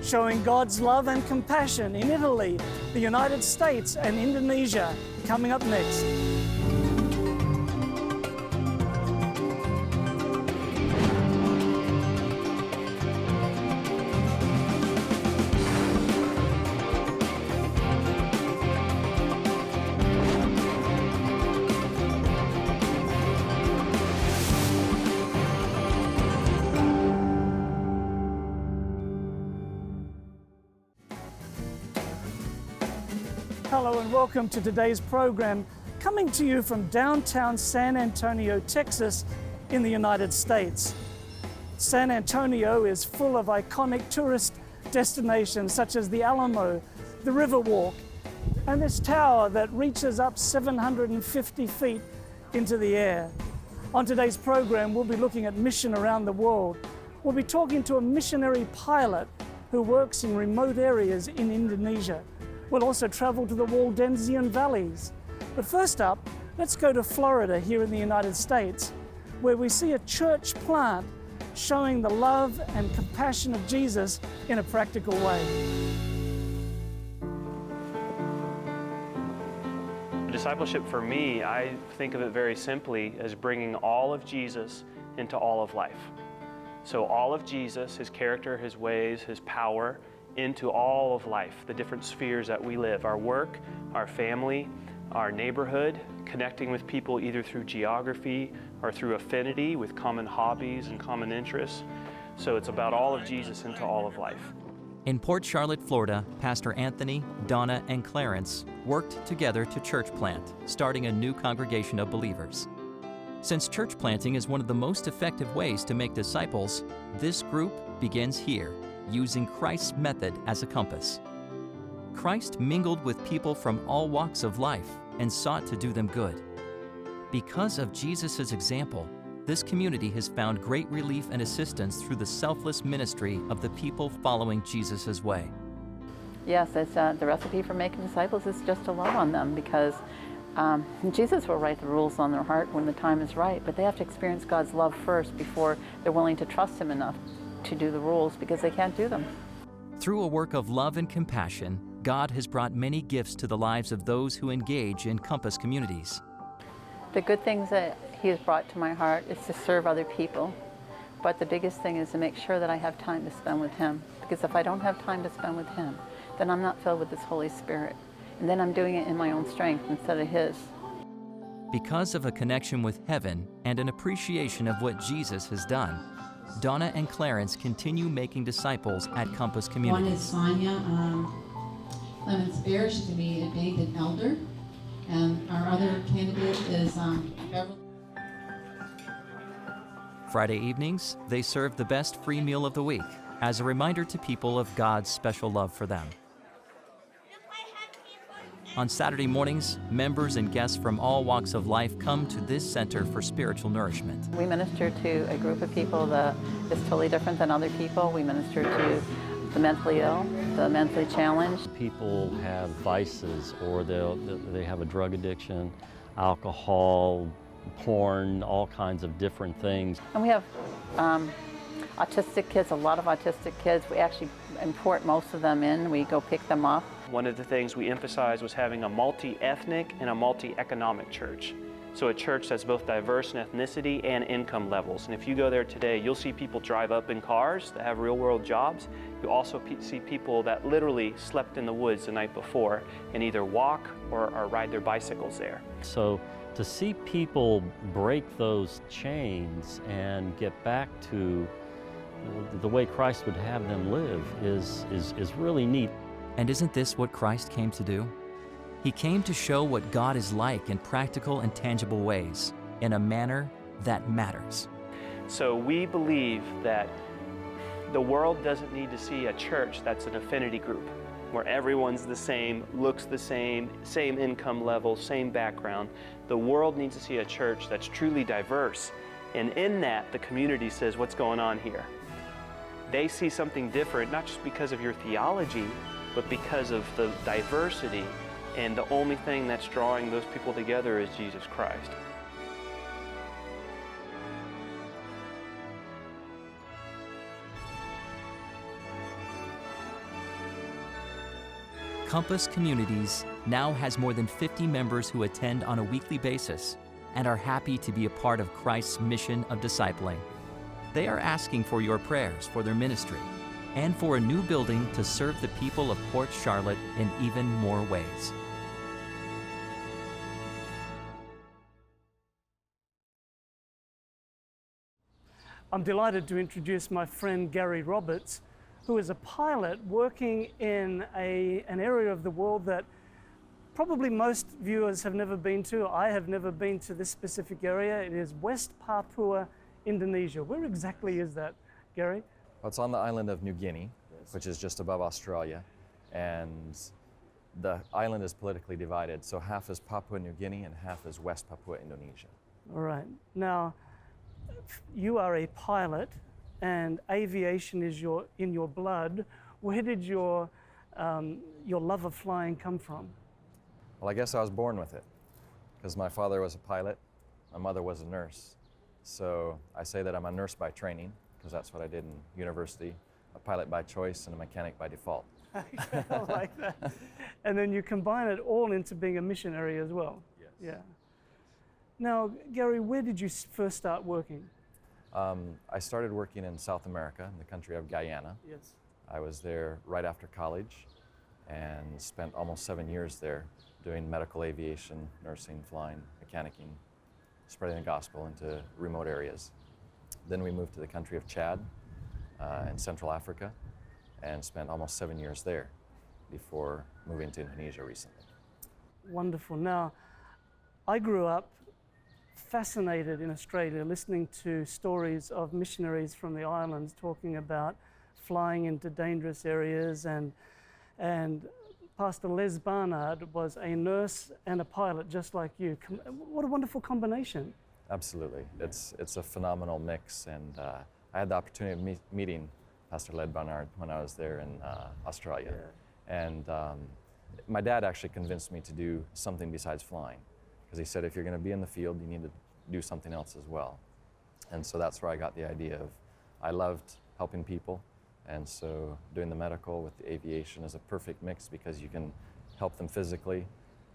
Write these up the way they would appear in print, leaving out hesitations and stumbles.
showing God's love and compassion in Italy, the United States, and Indonesia. Coming up next. Hello and welcome to today's program, coming to you from downtown San Antonio, Texas, in the United States. San Antonio is full of iconic tourist destinations such as the Alamo, the Riverwalk, and this tower that reaches up 750 feet into the air. On today's program, we'll be looking at mission around the world. We'll be talking to a missionary pilot who works in remote areas in Indonesia. We'll also travel to the Waldensian valleys. But first up, let's go to Florida here in the United States, where we see a church plant showing the love and compassion of Jesus in a practical way. Discipleship for me, I think of it very simply as bringing all of Jesus into all of life. So all of Jesus, His character, His ways, His power, into all of life, the different spheres that we live, our work, our family, our neighborhood, connecting with people either through geography or through affinity with common hobbies and common interests. So it's about all of Jesus into all of life. In Port Charlotte, Florida, Pastor Anthony, Donna, and Clarence worked together to church plant, starting a new congregation of believers. Since church planting is one of the most effective ways to make disciples, this group begins here, using Christ's method as a compass. Christ mingled with people from all walks of life and sought to do them good. Because of Jesus' example, this community has found great relief and assistance through the selfless ministry of the people following Jesus' way. Yes, it's, the recipe for making disciples is just to love on them, because Jesus will write the rules on their heart when the time is right, but they have to experience God's love first before they're willing to trust Him enough to do the rules, because they can't do them. Through a work of love and compassion, God has brought many gifts to the lives of those who engage in Compass communities. The good things that He has brought to my heart is to serve other people, but the biggest thing is to make sure that I have time to spend with Him, because if I don't have time to spend with Him, then I'm not filled with His Holy Spirit, and then I'm doing it in my own strength instead of His. Because of a connection with heaven and an appreciation of what Jesus has done, Donna and Clarence continue making disciples at Compass Communities. One is Sonia Lemons Bear. She's going to be a Nathan Elder. And our other candidate is Beverly. Friday evenings, they serve the best free meal of the week as a reminder to people of God's special love for them. On Saturday mornings, members and guests from all walks of life come to this center for spiritual nourishment. We minister to a group of people that is totally different than other people. We minister to the mentally ill, the mentally challenged. People have vices, or they have a drug addiction, alcohol, porn, all kinds of different things. And we have autistic kids, a lot of autistic kids. We actually import most of them in. We go pick them up. One of the things we emphasized was having a multi-ethnic and a multi-economic church. So a church that's both diverse in ethnicity and income levels. And if you go there today, you'll see people drive up in cars that have real-world jobs. You'll also see people that literally slept in the woods the night before and either walk or ride their bicycles there. So to see people break those chains and get back to the way Christ would have them live is really neat. And isn't this what Christ came to do? He came to show what God is like in practical and tangible ways, in a manner that matters. So we believe that the world doesn't need to see a church that's an affinity group, where everyone's the same, looks the same income level, same background. The world needs to see a church that's truly diverse. And in that, the community says, what's going on here? They see something different, not just because of your theology, but because of the diversity, and the only thing that's drawing those people together is Jesus Christ. Compass Communities now has more than 50 members who attend on a weekly basis and are happy to be a part of Christ's mission of discipling. They are asking for your prayers for their ministry and for a new building to serve the people of Port Charlotte in even more ways. I'm delighted to introduce my friend Gary Roberts, who is a pilot working in an area of the world that probably most viewers have never been to. I have never been to this specific area. It is West Papua, Indonesia. Where exactly is that, Gary? Well, it's on the island of New Guinea, which is just above Australia, and the island is politically divided, so half is Papua New Guinea and half is West Papua, Indonesia. All right. Now, you are a pilot, and aviation is in your blood. Where did your love of flying come from? Well, I guess I was born with it, because my father was a pilot, my mother was a nurse. So I say that I'm a nurse by training, because that's what I did in university, a pilot by choice and a mechanic by default. I like that. And then you combine it all into being a missionary as well. Yes. Yeah. Now, Gary, where did you first start working? I started working in South America, in the country of Guyana. Yes. I was there right after college and spent almost 7 years there doing medical aviation, nursing, flying, mechanicking, spreading the gospel into remote areas. Then we moved to the country of Chad in Central Africa and spent almost 7 years there before moving to Indonesia recently. Wonderful. Now, I grew up fascinated in Australia listening to stories of missionaries from the islands talking about flying into dangerous areas, and Pastor Les Barnard was a nurse and a pilot just like you. What a wonderful combination. Absolutely. It's a phenomenal mix, and I had the opportunity of meeting Pastor Les Barnard when I was there in Australia. Yeah. And my dad actually convinced me to do something besides flying, because he said if you're going to be in the field, you need to do something else as well. And so that's where I got the idea of, I loved helping people, and so doing the medical with the aviation is a perfect mix, because you can help them physically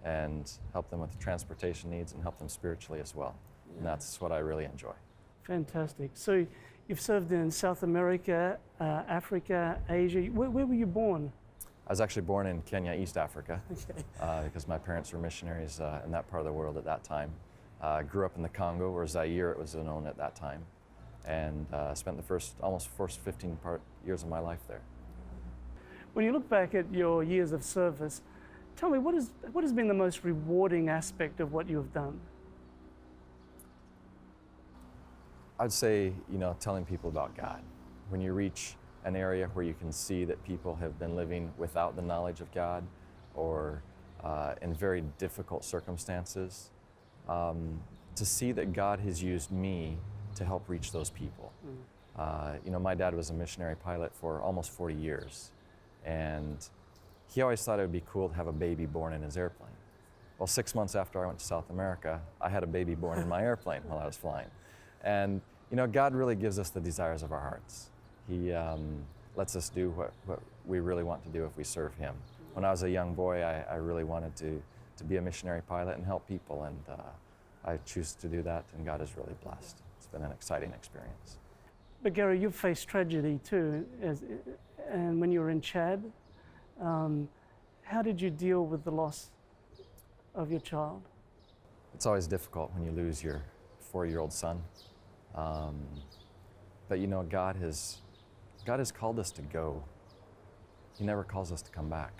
and help them with the transportation needs and help them spiritually as well. Yeah. And that's what I really enjoy. Fantastic. So you've served in South America, Africa, Asia. Where were you born? I was actually born in Kenya, East Africa, okay. Because my parents were missionaries in that part of the world at that time. Grew up in the Congo, or Zaire it was known at that time, and spent the first 15 years of my life there. When you look back at your years of service, tell me, what has been the most rewarding aspect of what you've done? I'd say, telling people about God. When you reach an area where you can see that people have been living without the knowledge of God, or in very difficult circumstances, to see that God has used me to help reach those people. My dad was a missionary pilot for almost 40 years, and he always thought it would be cool to have a baby born in his airplane. Well, 6 months after I went to South America, I had a baby born in my airplane while I was flying. And God really gives us the desires of our hearts. He lets us do what we really want to do if we serve Him. When I was a young boy, I really wanted to be a missionary pilot and help people, and I choose to do that, and God has really blessed. It's been an exciting experience. But Gary, you've faced tragedy too, and when you were in Chad, how did you deal with the loss of your child? It's always difficult when you lose your 4-year-old son. But God has called us to go. He never calls us to come back.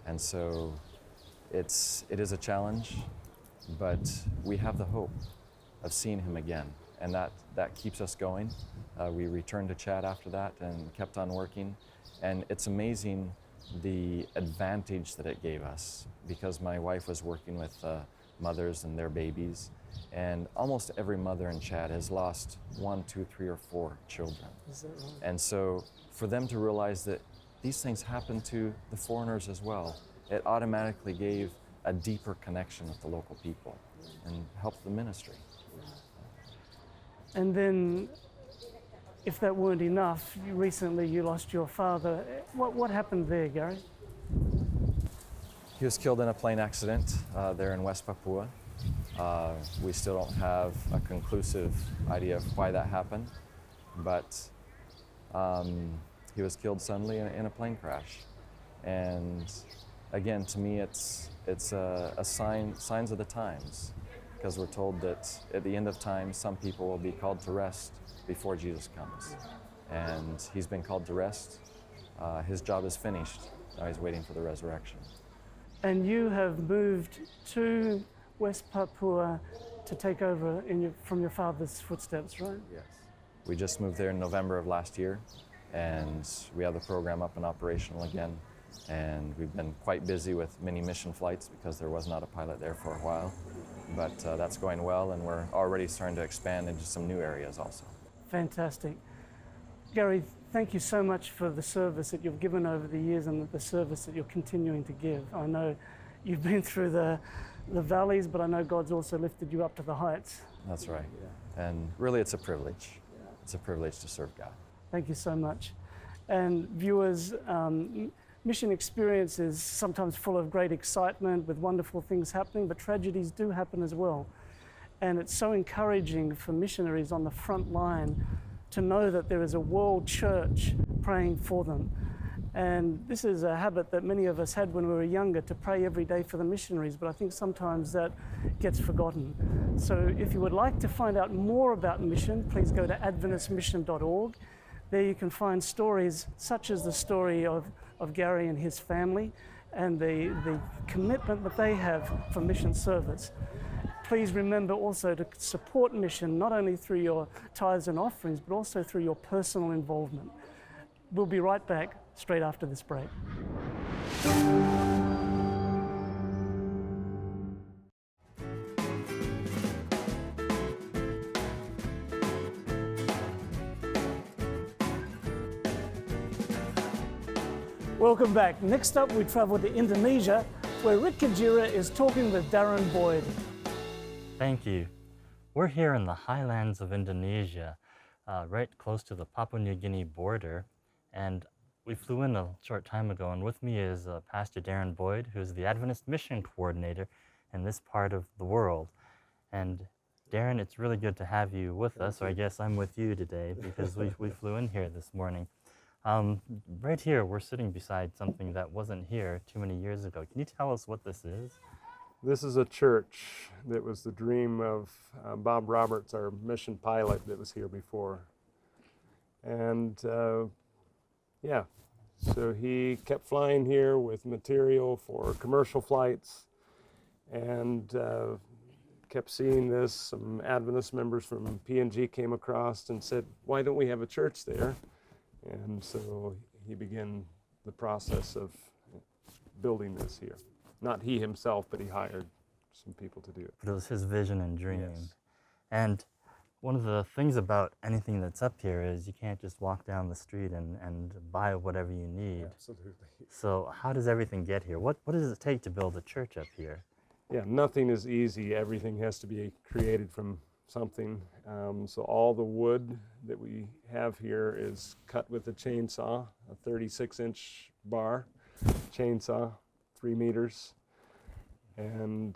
And so it is a challenge, but we have the hope of seeing Him again, and that keeps us going. We returned to Chad after that and kept on working, and it's amazing the advantage that it gave us, because my wife was working with mothers and their babies, and almost every mother in Chad has lost 1, 2, 3, or 4 children. Is that right? And so for them to realize that these things happen to the foreigners as well, it automatically gave a deeper connection with the local people and helped the ministry. And then, if that weren't enough, recently you lost your father. What happened there, Gary? He was killed in a plane accident there in West Papua. We still don't have a conclusive idea of why that happened, but he was killed suddenly in a plane crash. And again, to me, it's a signs of the times, because we're told that at the end of time, some people will be called to rest before Jesus comes. And he's been called to rest. His job is finished. Now he's waiting for the resurrection. And you have moved to West Papua to take over from your father's footsteps, right? Yes. We just moved there in November of last year, and we have the program up and operational again. And we've been quite busy with many mission flights because there was not a pilot there for a while. But that's going well, and we're already starting to expand into some new areas also. Fantastic. Gary, thank you so much for the service that you've given over the years and the service that you're continuing to give. I know you've been through the valleys, but I know God's also lifted you up to the heights. That's right. Yeah. And really, it's a privilege. Yeah. It's a privilege to serve God. Thank you so much. And viewers, mission experience is sometimes full of great excitement with wonderful things happening, but tragedies do happen as well. And it's so encouraging for missionaries on the front line to know that there is a world church praying for them. And this is a habit that many of us had when we were younger, to pray every day for the missionaries, but I think sometimes that gets forgotten. So if you would like to find out more about mission, please go to adventistmission.org. There you can find stories such as the story of Gary and his family and the commitment that they have for mission service. Please remember also to support mission, not only through your tithes and offerings, but also through your personal involvement. We'll be right back straight after this break. Welcome back. Next up, we travel to Indonesia, where Rick Kajira is talking with Darren Boyd. Thank you. We're here in the highlands of Indonesia, right close to the Papua New Guinea border, and we flew in a short time ago, and with me is Pastor Darren Boyd, who's the Adventist Mission Coordinator in this part of the world. And Darren, it's really good to have you with us, or I guess I'm with you today, because we flew in here this morning. Right here, we're sitting beside something that wasn't here too many years ago. Can you tell us what this is? This is a church that was the dream of Bob Roberts, our mission pilot that was here before. And yeah, so he kept flying here with material for commercial flights, and kept seeing this. Some Adventist members from P&G came across and said, why don't we have a church there? And so he began the process of building this here. Not he himself, but he hired some people to do it. But it was his vision and dream. Yes. And one of the things about anything that's up here is you can't just walk down the street and buy whatever you need. Absolutely. So how does everything get here? What does it take to build a church up here? Yeah, nothing is easy. Everything has to be created from something. So all the wood that we have here is cut with a chainsaw, a 36-inch bar chainsaw, 3 meters. And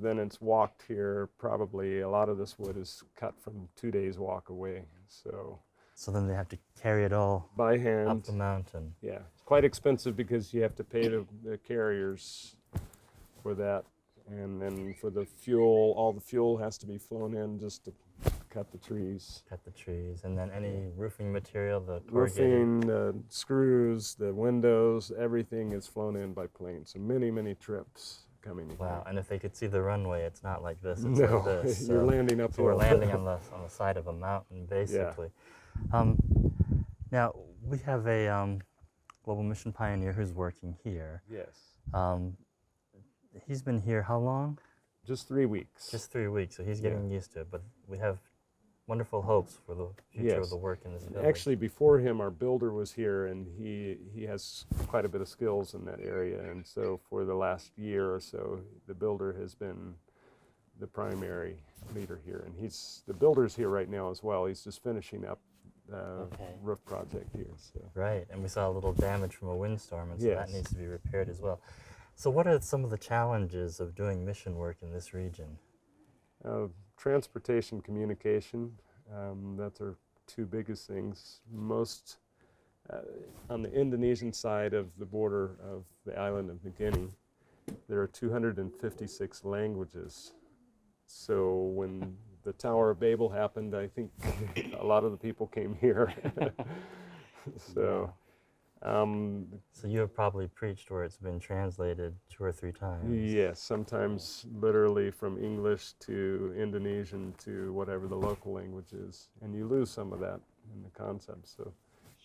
then it's walked here. Probably a lot of this wood is cut from 2 days walk away. So then they have to carry it all by hand up the mountain. Yeah, it's quite expensive because you have to pay the carriers for that. And then for the fuel, all the fuel has to be flown in just to cut the trees. Cut the trees, and then any roofing material, the roofing, the screws, the windows, everything is flown in by plane. So many, many trips coming in. Wow, and if they could see the runway, it's not like this, it's no, like this. You're landing uphill. So we're landing on the side of a mountain, basically. Yeah. Now, we have a global mission pioneer who's working here. Yes. He's been here how long? Just 3 weeks. Just 3 weeks, so he's getting used to it. But we have wonderful hopes for the future of the work in this village. Actually, before him, our builder was here, and he has quite a bit of skills in that area. And so for the last year or so, the builder has been the primary leader here. And the builder's here right now as well. He's just finishing up the roof project here. So. Right, and we saw a little damage from a windstorm, and so that needs to be repaired as well. So what are some of the challenges of doing mission work in this region? Transportation, communication, that's our two biggest things. Most on the Indonesian side of the border of the island of New Guinea, there are 256 languages. So when the Tower of Babel happened, I think a lot of the people came here. So you have probably preached where it's been translated 2 or 3 times. yes, sometimes literally from English to Indonesian to whatever the local language is. And you lose some of that in the concept. So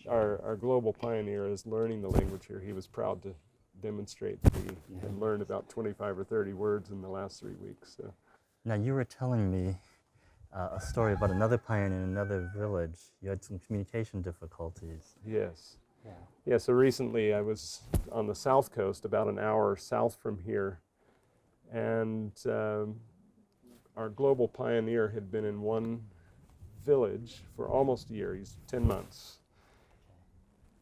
our global pioneer is learning the language here. He was proud to demonstrate that he had learned about 25 or 30 words in the last 3 weeks. So. Now you were telling me a story about another pioneer in another village. You had some communication difficulties. Yes. Yeah, so recently I was on the south coast, about an hour south from here, and our global pioneer had been in one village for almost a year. He's 10 months.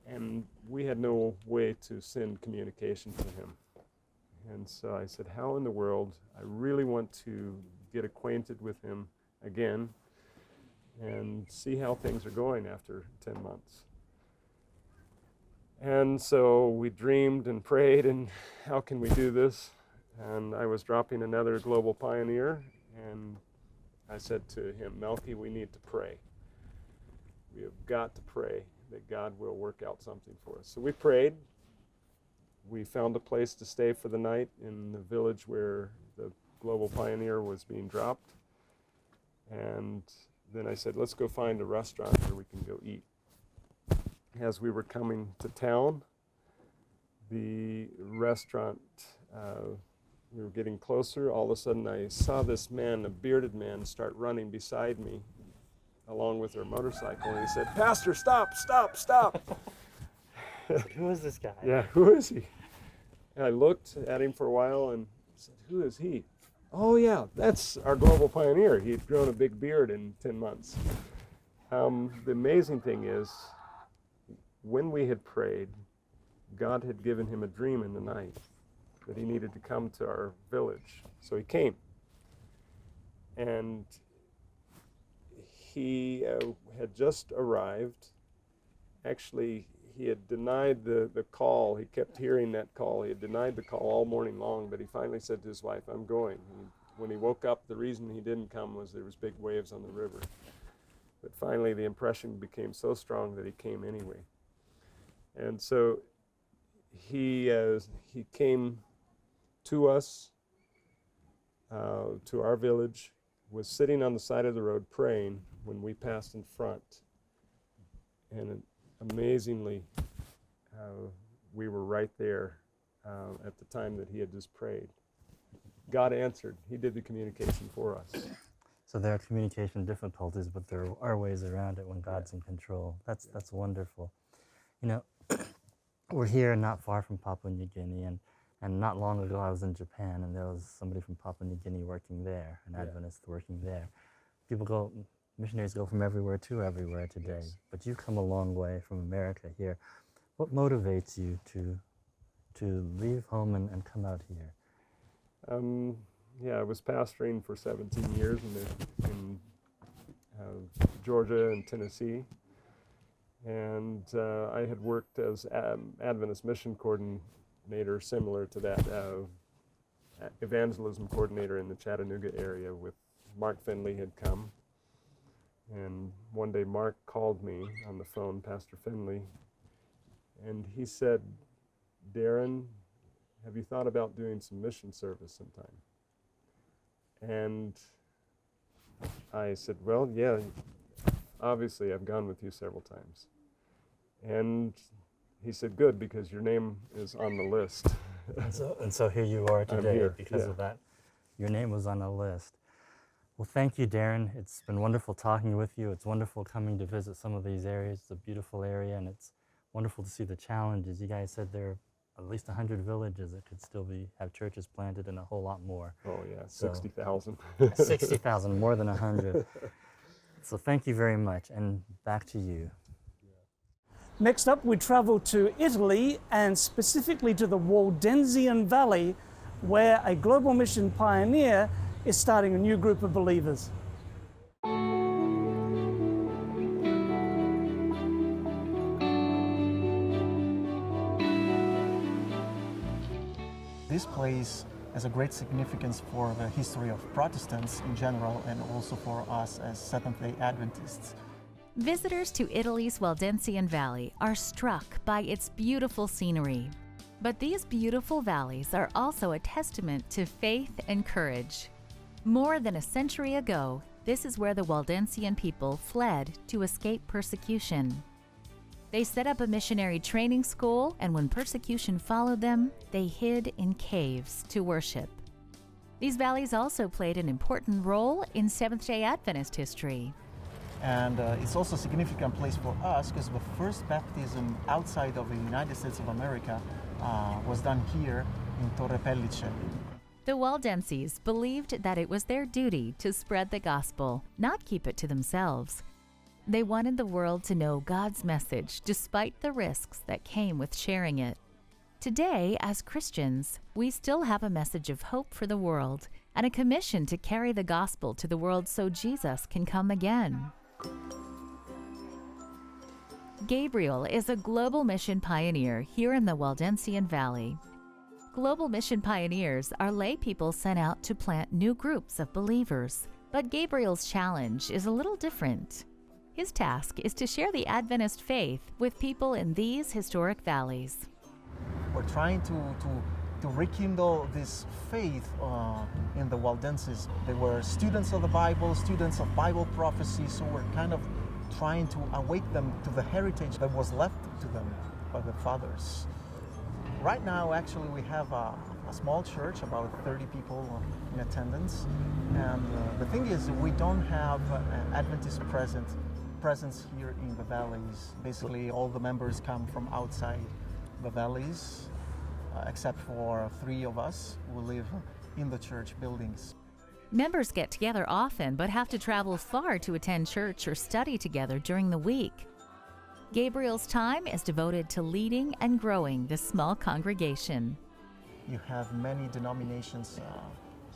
And we had no way to send communication to him. And so I said, how in the world? I really want to get acquainted with him again and see how things are going after 10 months. And so we dreamed and prayed, and how can we do this? And I was dropping another global pioneer, and I said to him, Melky, we need to pray. We have got to pray that God will work out something for us. So we prayed. We found a place to stay for the night in the village where the global pioneer was being dropped. And then I said, let's go find a restaurant where we can go eat. As we were coming to town, the restaurant, we were getting closer. All of a sudden I saw this man, a bearded man, start running beside me along with their motorcycle. And he said, Pastor, stop, stop, stop. Who is this guy? Yeah, who is he? And I looked at him for a while and said, who is he? Oh yeah, that's our global pioneer. He had grown a big beard in 10 months. The amazing thing is, when we had prayed, God had given him a dream in the night that he needed to come to our village. So he came. And he had just arrived. Actually, he had denied the call. He kept hearing that call. He had denied the call all morning long, but he finally said to his wife, I'm going. When he woke up, the reason he didn't come was there was big waves on the river. But finally, the impression became so strong that he came anyway. And so he came to us, to our village, was sitting on the side of the road praying when we passed in front. And amazingly, we were right there at the time that he had just prayed. God answered. He did the communication for us. So there are communication difficulties, but there are ways around it when God's in control. That's wonderful. You know, we're here not far from Papua New Guinea, and not long ago I was in Japan, and there was somebody from Papua New Guinea working there, an Adventist working there. Missionaries go from everywhere to everywhere today, but you've come a long way from America here. What motivates you to leave home and come out here? I was pastoring for 17 years in Georgia and Tennessee. And I had worked as Adventist mission coordinator, similar to that evangelism coordinator in the Chattanooga area with Mark Finley had come. And one day Mark called me on the phone, Pastor Finley, and he said, Darren, have you thought about doing some mission service sometime? And I said, well, yeah, obviously I've gone with you several times. And he said, good, because your name is on the list. and so here you are today because yeah. of that. Your name was on a list. Well, thank you, Darren. It's been wonderful talking with you. It's wonderful coming to visit some of these areas. It's a beautiful area, and it's wonderful to see the challenges. You guys said there are at least 100 villages that could still have churches planted, and a whole lot more. Oh yeah, 60,000. 60,000, more than 100. So thank you very much, and back to you. Next up, we travel to Italy and specifically to the Waldensian Valley, where a global mission pioneer is starting a new group of believers. This place has a great significance for the history of Protestants in general and also for us as Seventh-day Adventists. Visitors to Italy's Waldensian Valley are struck by its beautiful scenery. But these beautiful valleys are also a testament to faith and courage. More than a century ago, this is where the Waldensian people fled to escape persecution. They set up a missionary training school, and when persecution followed them, they hid in caves to worship. These valleys also played an important role in Seventh-day Adventist history. And it's also a significant place for us because the first baptism outside of the United States of America was done here in Torre Pellice. The Waldenses believed that it was their duty to spread the gospel, not keep it to themselves. They wanted the world to know God's message despite the risks that came with sharing it. Today, as Christians, we still have a message of hope for the world and a commission to carry the gospel to the world so Jesus can come again. Gabriel is a global mission pioneer here in the Waldensian Valley. Global mission pioneers are lay people sent out to plant new groups of believers, but Gabriel's challenge is a little different. His task is to share the Adventist faith with people in these historic valleys. We're trying to rekindle this faith in the Waldenses. They were students of the Bible, students of Bible prophecy, so we're kind of trying to awake them to the heritage that was left to them by the fathers. Right now, actually, we have a small church, about 30 people in attendance. And the thing is, we don't have an Adventist presence here in the valleys. Basically, all the members come from outside the valleys, except for 3 of us who live in the church buildings. Members get together often but have to travel far to attend church or study together during the week. Gabriel's time is devoted to leading and growing this small congregation. You have many denominations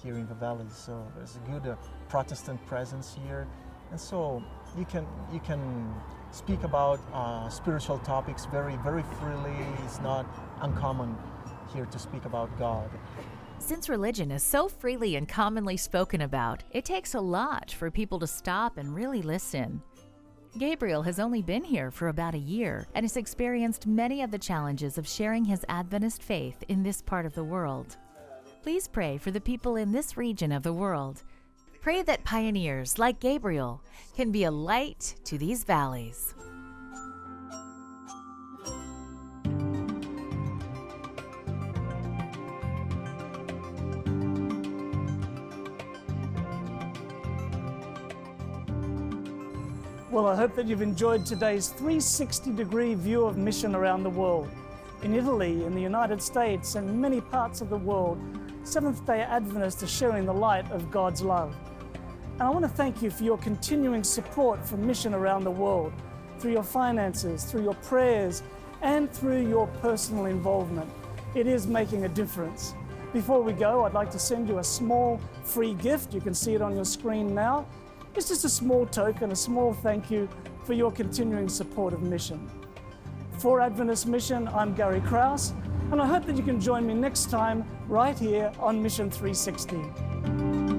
here in the valley, so there's a good Protestant presence here, and so you can speak about spiritual topics very freely. It's not uncommon here to speak about God. Since religion is so freely and commonly spoken about, it takes a lot for people to stop and really listen. Gabriel has only been here for about a year and has experienced many of the challenges of sharing his Adventist faith in this part of the world. Please pray for the people in this region of the world. Pray that pioneers like Gabriel can be a light to these valleys. Well, I hope that you've enjoyed today's 360-degree view of mission around the world. In Italy, in the United States, and many parts of the world, Seventh-day Adventists are sharing the light of God's love. And I want to thank you for your continuing support for mission around the world, through your finances, through your prayers, and through your personal involvement. It is making a difference. Before we go, I'd like to send you a small free gift. You can see it on your screen now. It's just a small token, a small thank you for your continuing support of mission. For Adventist Mission, I'm Gary Krause, and I hope that you can join me next time right here on Mission 360.